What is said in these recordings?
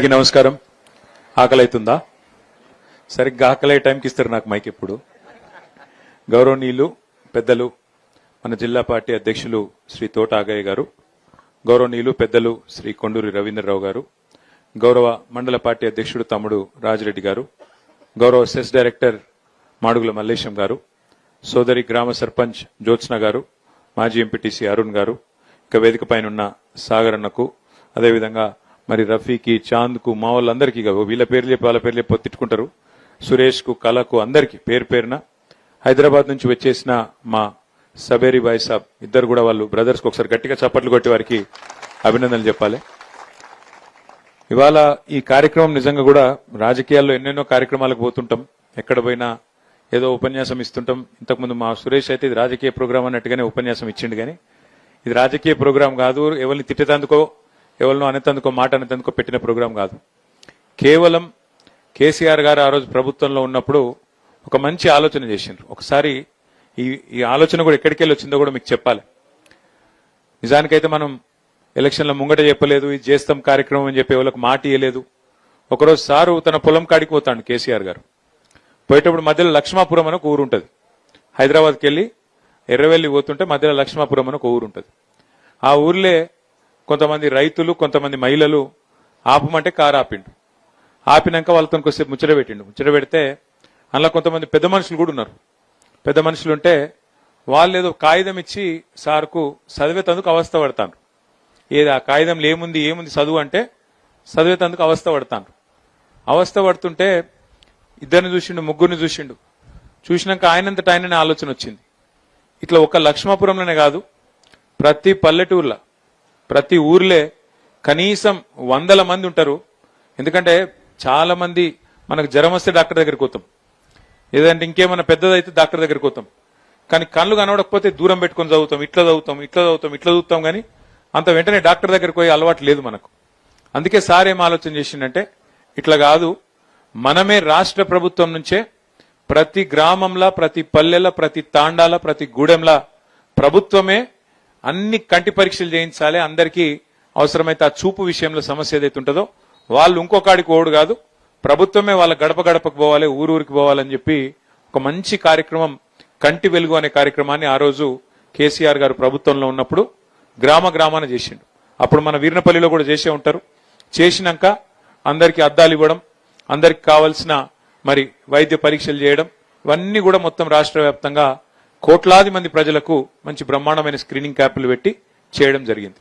అందరికీ నమస్కారం. ఆకలి అవుతుందా? సరిగ్గా ఆకలి టైంకి ఇస్తారు నాకు మైక్. ఎప్పుడు గౌరవనీయులు పెద్దలు మన జిల్లా పార్టీ అధ్యక్షులు శ్రీ తోట ఆగయ్య గారు, గౌరవనీయులు పెద్దలు శ్రీ కొండూరి రవీంద్రరావు గారు, గౌరవ మండల పార్టీ అధ్యక్షుడు తమ్ముడు రాజిరెడ్డి గారు, గౌరవ సెస్ డైరెక్టర్ మాడుగుల మల్లేశం గారు, సోదరి గ్రామ సర్పంచ్ జ్యోత్స్న గారు, మాజీ ఎంపీటీసీ అరుణ్ గారు, ఇక వేదిక పైన ఉన్న సాగర్ అన్నకు, అదేవిధంగా మరి రఫీకి, చాంద్కు, మా వాళ్ళందరికీ వీళ్ళ పేర్లు చెప్పి వాళ్ళ పేర్లు చెప్పి తిట్టుకుంటారు, సురేష్కు, కళకు, అందరికీ పేరు పేరున, హైదరాబాద్ నుంచి వచ్చేసిన మా సబేరి బాయ్ సాబ్ ఇద్దరు కూడా వాళ్ళు బ్రదర్స్కి ఒకసారి గట్టిగా చప్పట్లు కొట్టి వారికి అభినందనలు చెప్పాలి. ఇవాళ ఈ కార్యక్రమం నిజంగా కూడా రాజకీయాల్లో ఎన్నెన్నో కార్యక్రమాలకు పోతుంటాం, ఎక్కడ పోయినా ఏదో ఉపన్యాసం ఇస్తుంటాం. ఇంతకుముందు మా సురేష్ అయితే ఇది రాజకీయ ప్రోగ్రాం అన్నట్టుగానే ఉపన్యాసం ఇచ్చిండు, కానీ ఇది రాజకీయ ప్రోగ్రాం కాదు, ఎవరిని తిట్టేందుకో ఎవరినో అనేందుకో మాట అనేందుకో పెట్టిన ప్రోగ్రాం కాదు. కేవలం కేసీఆర్ గారు ఆ రోజు ప్రభుత్వంలో ఉన్నప్పుడు ఒక మంచి ఆలోచన చేసిండ్రు. ఒకసారి ఈ ఆలోచన కూడా ఎక్కడికి వెళ్ళి వచ్చిందో కూడా మీకు చెప్పాలి. నిజానికైతే మనం ఎలక్షన్ల ముంగట చెప్పలేదు, ఇది చేస్తాం కార్యక్రమం అని చెప్పి ఎవరికి మాట ఇవ్వలేదు. ఒకరోజు సారు తన పొలం కాడికి పోతాడు కేసీఆర్ గారు. పోయేటప్పుడు మధ్యలో లక్ష్మాపురం అని ఒక ఊరు ఉంటుంది. హైదరాబాద్కి వెళ్ళి ఎర్రవెల్లి పోతుంటే మధ్యలో లక్ష్మాపురం అని ఒక ఊరు ఉంటుంది. ఆ ఊర్లే కొంతమంది రైతులు, కొంతమంది మహిళలు ఆపమంటే కారు ఆపిండు. ఆపినాక వాళ్ళతో కొద్దిసేపు ముచ్చట పెట్టిండు. ముచ్చట పెడితే అందులో కొంతమంది పెద్ద మనుషులు కూడా ఉన్నారు. పెద్ద మనుషులు ఉంటే వాళ్ళు ఏదో కాగితం ఇచ్చి సార్కు చదివేతందుకు అవస్థ పడతాను. ఏది ఆ కాగితంలో ఏముంది చదువు అంటే చదివేతందుకు అవస్థ పడతాను. అవస్థ పడుతుంటే ఇద్దరిని చూసిండు, ముగ్గురిని చూసిండు. చూసినాక ఆయనంతట ఆయననే ఆలోచన వచ్చింది. ఇట్లా ఒక లక్ష్మాపురంలోనే కాదు, ప్రతి పల్లెటూర్లో, ప్రతి ఊర్లే కనీసం 100 మంది ఉంటారు. ఎందుకంటే చాలా మంది మనకు జ్వరం వస్తే డాక్టర్ దగ్గరికి పోతాం, ఏదంటే ఇంకేమైనా పెద్దదైతే డాక్టర్ దగ్గరికి పోతాం. కానీ కళ్ళు కనబడకపోతే దూరం పెట్టుకొని చదువుతాం, ఇట్లా చదువుతాం కానీ అంత వెంటనే డాక్టర్ దగ్గరికి పోయి అలవాటు లేదు మనకు. అందుకే సార్ ఏం ఆలోచన చేసిండంటే, ఇట్లా కాదు, మనమే రాష్ట్ర ప్రభుత్వం నుంచే ప్రతి గ్రామంలో, ప్రతి పల్లెల, ప్రతి తాండాల, ప్రతి గూడెంలా ప్రభుత్వమే అన్ని కంటి పరీక్షలు చేయించాలి. అందరికీ అవసరమైతే ఆ చూపు విషయంలో సమస్య ఏదైతే ఉంటుందో వాళ్ళు ఇంకొకడికి ఓడు కాదు, ప్రభుత్వమే వాళ్ళ గడప గడపకు పోవాలి, ఊరికి పోవాలని చెప్పి ఒక మంచి కార్యక్రమం కంటి వెలుగు అనే కార్యక్రమాన్ని ఆ రోజు కేసీఆర్ గారు ప్రభుత్వంలో ఉన్నప్పుడు గ్రామాన చేసిండు. అప్పుడు మన వీర్నపల్లిలో కూడా చేసే ఉంటారు. చేసినాక అందరికీ అద్దాలు ఇవ్వడం, అందరికి కావాల్సిన మరి వైద్య పరీక్షలు చేయడం, ఇవన్నీ కూడా మొత్తం రాష్ట్ర వ్యాప్తంగా కోట్లాది మంది ప్రజలకు మంచి బ్రహ్మాండమైన స్క్రీనింగ్ క్యాంపులు పెట్టి చేయడం జరిగింది.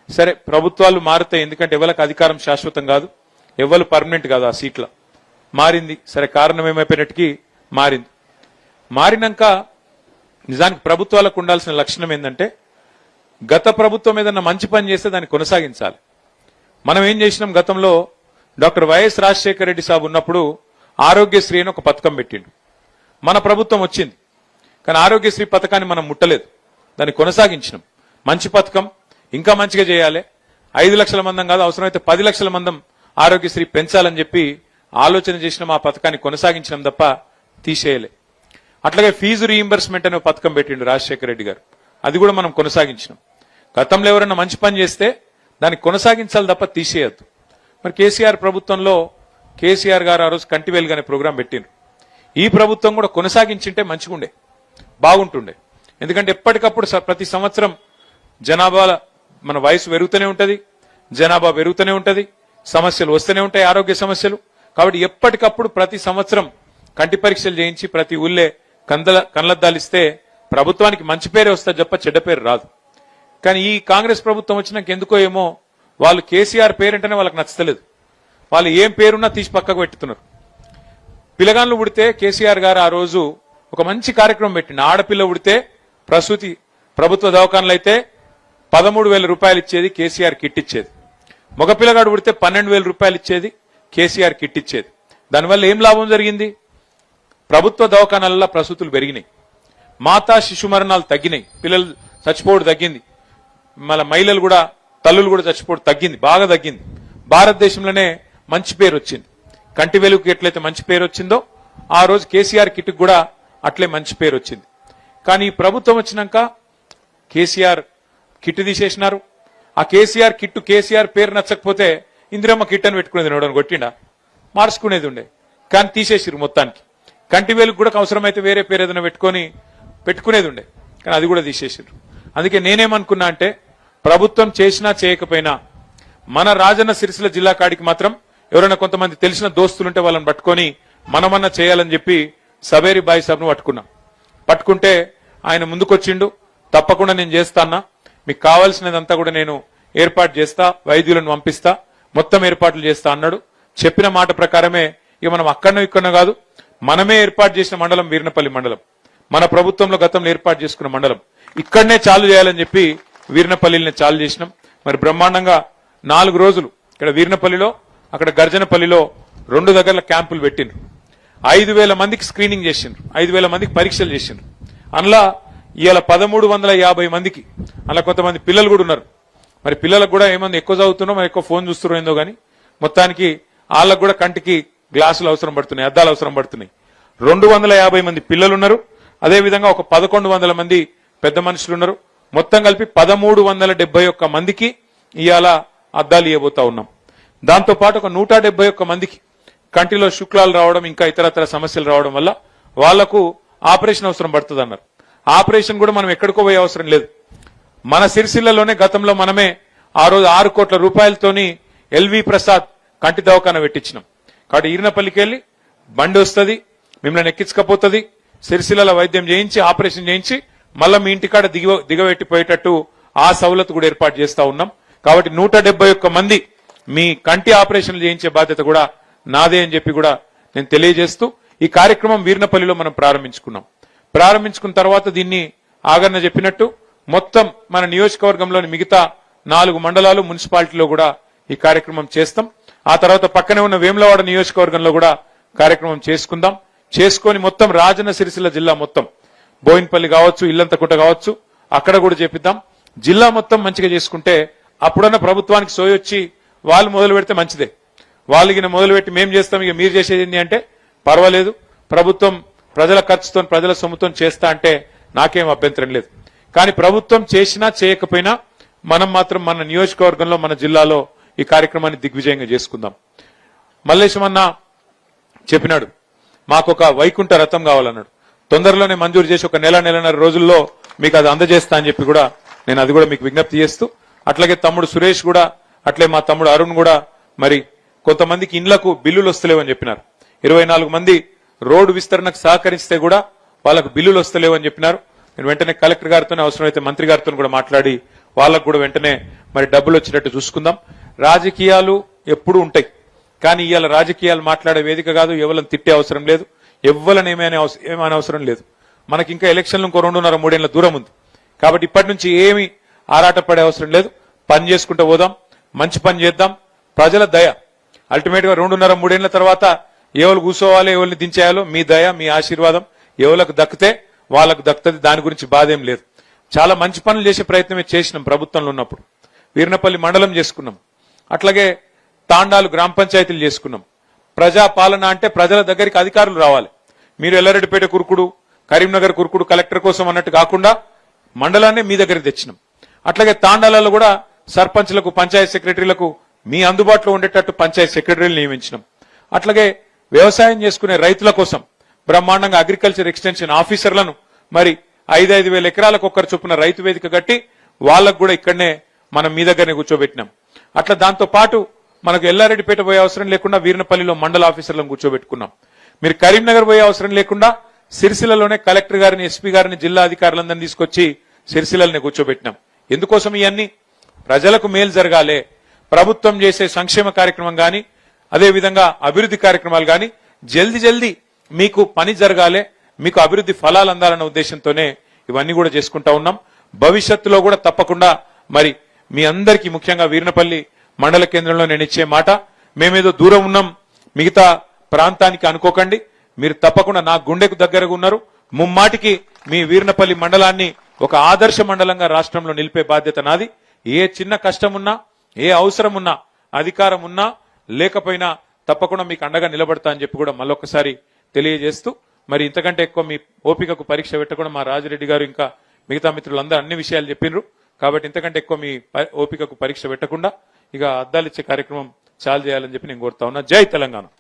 సరే, ప్రభుత్వాలు మారుతాయి, ఎందుకంటే ఎవరికి అధికారం శాశ్వతం కాదు, ఎవరు పర్మనెంట్ కాదు. ఆ సీట్ల మారింది. సరే, కారణం ఏమైపోయినట్టుకి మారింది. మారినాక నిజానికి ప్రభుత్వాలకు ఉండాల్సిన లక్షణం ఏంటంటే, గత ప్రభుత్వం ఏదన్నా మంచి పని చేస్తే దాన్ని కొనసాగించాలి. మనం ఏం చేసినాం, గతంలో డాక్టర్ వైఎస్ రాజశేఖర రెడ్డి సాబ్ ఉన్నప్పుడు ఆరోగ్యశ్రీ అని ఒక పథకం పెట్టిండు. మన ప్రభుత్వం వచ్చింది, కానీ ఆరోగ్యశ్రీ పథకాన్ని మనం ముట్టలేదు, దాన్ని కొనసాగించినాం. మంచి పథకం, ఇంకా మంచిగా చేయాలి, 5 లక్షల మందం కాదు, అవసరమైతే 10 లక్షల మందం ఆరోగ్యశ్రీ పెంచాలని చెప్పి ఆలోచన చేసినాం. ఆ పథకాన్ని కొనసాగించినాం తప్ప తీసేయలే. అట్లాగే ఫీజు రీయింబర్స్మెంట్ అనే పథకం పెట్టిండు రాజశేఖర రెడ్డి గారు, అది కూడా మనం కొనసాగించినాం. గతంలో ఎవరైనా మంచి పని చేస్తే దాన్ని కొనసాగించాలి తప్ప తీసేయద్దు. మరి కేసీఆర్ ప్రభుత్వంలో కేసీఆర్ గారు ఆ రోజు కంటి వెలుగు అనే ప్రోగ్రాం పెట్టిండ్రు. ఈ ప్రభుత్వం కూడా కొనసాగించింటే మంచిగుండే, బాగుంటుండే. ఎందుకంటే ఎప్పటికప్పుడు ప్రతి సంవత్సరం జనాభా మన వయసు పెరుగుతూనే ఉంటది, జనాభా పెరుగుతూనే ఉంటది, సమస్యలు వస్తూనే ఉంటాయి, ఆరోగ్య సమస్యలు. కాబట్టి ఎప్పటికప్పుడు ప్రతి సంవత్సరం కంటి పరీక్షలు చేయించి ప్రతి ఊళ్ళే కళ్ళద్దాలిస్తే ప్రభుత్వానికి మంచి పేరే వస్తుంది తప్ప చెడ్డ పేరు రాదు. కానీ ఈ కాంగ్రెస్ ప్రభుత్వం వచ్చినాక ఎందుకో ఏమో వాళ్ళు కేసీఆర్ పేరంటేనే వాళ్ళకి నచ్చలేదు. వాళ్ళు ఏం పేరున్నా తీసి పక్కకు పెట్టుతున్నారు. పిల్లగాన్లు పుడితే కేసీఆర్ గారు ఆ రోజు ఒక మంచి కార్యక్రమం పెట్టిండు. ఆడపిల్ల పుడితే ప్రసూతి ప్రభుత్వ దవాఖానలు అయితే 13,000 రూపాయలు ఇచ్చేది, కేసీఆర్ కిట్ ఇచ్చేది. మగ పిల్లగాడు పుడితే 12,000 రూపాయలు ఇచ్చేది, కేసీఆర్ కిట్ ఇచ్చేది. దానివల్ల ఏం లాభం జరిగింది? ప్రభుత్వ దవాఖానాలలో ప్రసూతులు పెరిగినాయి, మాతా శిశు మరణాలు తగ్గినాయి, పిల్లలు చచ్చిపోవడం తగ్గింది, మళ్ళీ మహిళలు కూడా, తల్లులు కూడా చచ్చిపోవడం తగ్గింది, బాగా తగ్గింది. భారతదేశంలోనే మంచి పేరు వచ్చింది. కంటి వెలుగుకి ఎట్లయితే మంచి పేరు వచ్చిందో ఆ రోజు కేసీఆర్ కిట్ కూడా అట్లే మంచి పేరు వచ్చింది. కానీ ఈ ప్రభుత్వం వచ్చినాక కేసీఆర్ కిట్ తీసేసినారు. ఆ కేసీఆర్ కిట్టు కేసీఆర్ పేరు నచ్చకపోతే ఇందిరమ్మ కిట్ అని పెట్టుకునేది నోడని కొట్టిండా మార్చుకునేది ఉండే కానీ తీసేసిరు మొత్తానికి. కంటి వేలుకు కూడా అవసరమైతే వేరే పేరు ఏదైనా పెట్టుకునేది ఉండే కానీ అది కూడా తీసేసిరు. అందుకే నేనేమనుకున్నా అంటే ప్రభుత్వం చేసినా చేయకపోయినా మన రాజన్న సిరిసిల్ల జిల్లా కాడికి మాత్రం ఎవరైనా కొంతమంది తెలిసిన దోస్తులుంటే వాళ్ళని పట్టుకొని మనమన్నా చేయాలని చెప్పి సవేరి బాయి సాబ్ను పట్టుకుంటే ఆయన ముందుకొచ్చిండు. తప్పకుండా నేను చేస్తానా, మీకు కావాల్సినదంతా కూడా నేను ఏర్పాటు చేస్తా, వైద్యులను పంపిస్తా, మొత్తం ఏర్పాట్లు చేస్తా అన్నాడు. చెప్పిన మాట ప్రకారమే ఇక మనం అక్కడనో ఇక్కడనో కాదు, మనమే ఏర్పాటు చేసిన మండలం వీర్నపల్లి మండలం, మన ప్రభుత్వంలో గతంలో ఏర్పాటు చేసుకున్న మండలం, ఇక్కడనే చాలు చేయాలని చెప్పి వీర్నపల్లిని చాలు చేసినాం. మరి బ్రహ్మాండంగా 4 రోజులు ఇక్కడ వీర్నపల్లిలో, అక్కడ గర్జనపల్లిలో 2 దగ్గర క్యాంపులు పెట్టిండ్రు. 5,000 మందికి స్క్రీనింగ్ చేసిండ్రు, 5,000 మందికి పరీక్షలు చేసిండ్రు. అందులో ఇవాళ 1,350 మందికి, అలా కొంతమంది పిల్లలు కూడా ఉన్నారు. మరి పిల్లలకు కూడా ఏమన్నా ఎక్కువ చదువుతున్నా మరి ఎక్కువ ఫోన్ చూస్తున్నారో ఏందో గానీ మొత్తానికి వాళ్ళకు కూడా కంటికి గ్లాసులు అవసరం పడుతున్నాయి, అద్దాలు అవసరం పడుతున్నాయి. 250 మంది పిల్లలు ఉన్నారు. అదేవిధంగా ఒక 1,100 మంది పెద్ద మనుషులు ఉన్నారు. మొత్తం కలిపి 1,371 మందికి ఇవాళ అద్దాలు ఇవ్వబోతా ఉన్నాం. దాంతో పాటు ఒక 171 మందికి కంటిలో శుక్లాలు రావడం, ఇంకా ఇతరత్ర సమస్యలు రావడం వల్ల వాళ్లకు ఆపరేషన్ అవసరం పడుతుంది అన్నారు. ఆపరేషన్ కూడా మనం ఎక్కడికో పోయే అవసరం లేదు. మన సిరిసిల్లలోనే గతంలో మనమే ఆ రోజు 6 కోట్ల రూపాయలతోని ఎల్వి ప్రసాద్ కంటి దవాఖాన పెట్టించినాం. కాబట్టి ఈర్నపల్లికి వెళ్లి బండి వస్తుంది, మిమ్మల్ని ఎక్కించకపోతుంది, సిరిసిల్ల వైద్యం చేయించి ఆపరేషన్ చేయించి మళ్ళా మీ ఇంటికాడ దిగబెట్టిపోయేటట్టు ఆ సౌలత్ కూడా ఏర్పాటు చేస్తా ఉన్నాం. కాబట్టి 171 మంది మీ కంటి ఆపరేషన్లు చేయించే బాధ్యత కూడా నాదే అని చెప్పి కూడా నేను తెలియజేస్తూ ఈ కార్యక్రమం వీర్నపల్లిలో మనం ప్రారంభించుకున్న తర్వాత దీన్ని ఆగన్న చెప్పినట్టు మొత్తం మన నియోజకవర్గంలోని మిగతా 4 మండలాలు మున్సిపాలిటీలో కూడా ఈ కార్యక్రమం చేస్తాం. ఆ తర్వాత పక్కనే ఉన్న వేములవాడ నియోజకవర్గంలో కూడా కార్యక్రమం చేసుకొని మొత్తం రాజన్న సిరిసిల్ల జిల్లా మొత్తం బోయిన్పల్లి కావచ్చు, ఇల్లంతకుంట కావచ్చు, అక్కడ కూడా చేపిద్దాం. జిల్లా మొత్తం మంచిగా చేసుకుంటే అప్పుడన్న ప్రభుత్వానికి సోయొచ్చి వాళ్ళు మొదలు పెడితే మంచిదే. వాళ్ళకి మొదలు పెట్టి మేం చేస్తాం ఇక మీరు చేసేది ఏంటి అంటే పర్వాలేదు, ప్రభుత్వం ప్రజల ఖర్చుతో ప్రజల సొమ్ముతో చేస్తా అంటే నాకేం అభ్యంతరం లేదు. కానీ ప్రభుత్వం చేసినా చేయకపోయినా మనం మాత్రం మన నియోజకవర్గంలో మన జిల్లాలో ఈ కార్యక్రమాన్ని దిగ్విజయంగా చేసుకుందాం. మల్లేశం అన్న చెప్పినాడు మాకొక వైకుంఠ రథం కావాలన్నాడు. తొందరలోనే మంజూరు చేసి ఒక నెలన్నర రోజుల్లో మీకు అది అందజేస్తా అని చెప్పి కూడా నేను అది కూడా మీకు విజ్ఞప్తి చేస్తూ, అట్లాగే తమ్ముడు సురేష్ కూడా, అట్లే మా తమ్ముడు అరుణ్ కూడా మరి కొంతమందికి ఇండ్లకు బిల్లులు వస్తలేవని చెప్పినారు. 24 మంది రోడ్డు విస్తరణకు సహకరిస్తే కూడా వాళ్ళకు బిల్లులు వస్తలేవు అని చెప్పినారు. నేను వెంటనే కలెక్టర్ గారితోనే అవసరమైతే మంత్రి గారితో కూడా మాట్లాడి వాళ్ళకు కూడా వెంటనే మరి డబ్బులు వచ్చేటట్టు చూసుకుందాం. రాజకీయాలు ఎప్పుడు ఉంటాయి, కానీ ఇవాళ రాజకీయాలు మాట్లాడే వేదిక కాదు. ఎవరిని తిట్టే అవసరం లేదు, ఎవ్వరని ఏమైనా అవసరం లేదు. మనకి ఇంకా ఎలక్షన్లు ఇంకో 2.5-3 ఏళ్ల దూరం ఉంది. కాబట్టి ఇప్పటి నుంచి ఏమి ఆరాటపడే అవసరం లేదు. పని చేసుకుంటూ పోదాం, మంచి పని చేద్దాం. ప్రజల దయ అల్టిమేట్ గా 2.5-3 ఏళ్ల తర్వాత ఎవరు కూర్చోవాలి, ఎవరిని దించేయాలో మీ దయ, మీ ఆశీర్వాదం ఎవరికి దక్కితే వాళ్ళకు దక్కుతుంది. దాని గురించి బాధ ఏం లేదు. చాలా మంచి పనులు చేసే ప్రయత్నమే చేసినాం ప్రభుత్వంలో ఉన్నప్పుడు. వీర్నపల్లి మండలం చేసుకున్నాం, అట్లాగే తాండాలు గ్రామ పంచాయతీలు చేసుకున్నాం. ప్రజా పాలన అంటే ప్రజల దగ్గరికి అధికారులు రావాలి. మీరు ఎల్లారెడ్డిపేట కురుకుడు, కరీంనగర్ కురుకుడు కలెక్టర్ కోసం అన్నట్టు కాకుండా మండలాన్ని మీ దగ్గరికి తెచ్చినాం. అట్లాగే తాండాలలో కూడా సర్పంచ్లకు, పంచాయత్ సెక్రటరీలకు మీ అందుబాటులో ఉండేటట్టు పంచాయత్ సెక్రటరీలు నియమించినాం. అట్లాగే వ్యవసాయం చేసుకునే రైతుల కోసం బ్రహ్మాండంగా అగ్రికల్చర్ ఎక్స్టెన్షన్ ఆఫీసర్లను మరి 5,000 ఎకరాలకు ఒక్కరు చొప్పున రైతు వేదిక కట్టి వాళ్ళకు కూడా ఇక్కడనే మనం మీ దగ్గరనే కూర్చోబెట్టినాం. అట్లా దాంతో పాటు మనకు ఎల్లారెడ్డిపేట పోయే అవసరం లేకుండా వీర్నపల్లిలో మండల ఆఫీసర్లను కూర్చోబెట్టుకున్నాం. మీరు కరీంనగర్ పోయే అవసరం లేకుండా సిరిసిల్లలోనే కలెక్టర్ గారిని, ఎస్పీ గారిని, జిల్లా అధికారులందరినీ తీసుకొచ్చి సిరిసిల్లనే కూర్చోబెట్టినాం. ఎందుకోసం ఇవన్నీ? ప్రజలకు మేలు జరగాలే. ప్రభుత్వం చేసే సంక్షేమ కార్యక్రమం గాని, అదేవిధంగా అభివృద్ధి కార్యక్రమాలు గాని జల్దీ మీకు పని జరగాలే, మీకు అభివృద్ధి ఫలాలు అందాలన్న ఉద్దేశంతోనే ఇవన్నీ కూడా చేసుకుంటా ఉన్నాం. భవిష్యత్తులో కూడా తప్పకుండా మరి మీ అందరికీ, ముఖ్యంగా వీర్నపల్లి మండల కేంద్రంలో నేను ఇచ్చే మాట, మేమేదో దూరం ఉన్నాం మిగతా ప్రాంతానికి అనుకోకండి. మీరు తప్పకుండా నా గుండెకు దగ్గరగా ఉన్నారు. ముమ్మాటికి మీ వీర్నపల్లి మండలాన్ని ఒక ఆదర్శ మండలంగా రాష్ట్రంలో నిలిపే బాధ్యత నాది. ఏ చిన్న కష్టం ఉన్నా, ఏ అవసరం ఉన్నా, అధికారం ఉన్నా లేకపోయినా తప్పకుండా మీకు అండగా నిలబడతా అని చెప్పి కూడా మళ్ళొకసారి తెలియజేస్తూ, మరి ఇంతకంటే ఎక్కువ మీ ఓపికకు పరీక్ష పెట్టకుండా మా రాజిరెడ్డి గారు ఇంకా మిగతా మిత్రులందరూ అన్ని విషయాలు చెప్పినారు. కాబట్టి ఇంతకంటే ఎక్కువ మీ ఓపికకు పరీక్ష పెట్టకుండా ఇక అద్దాలిచ్చే కార్యక్రమం చాలు చేయాలని చెప్పి నేను కోరుతా ఉన్నా. జై తెలంగాణ.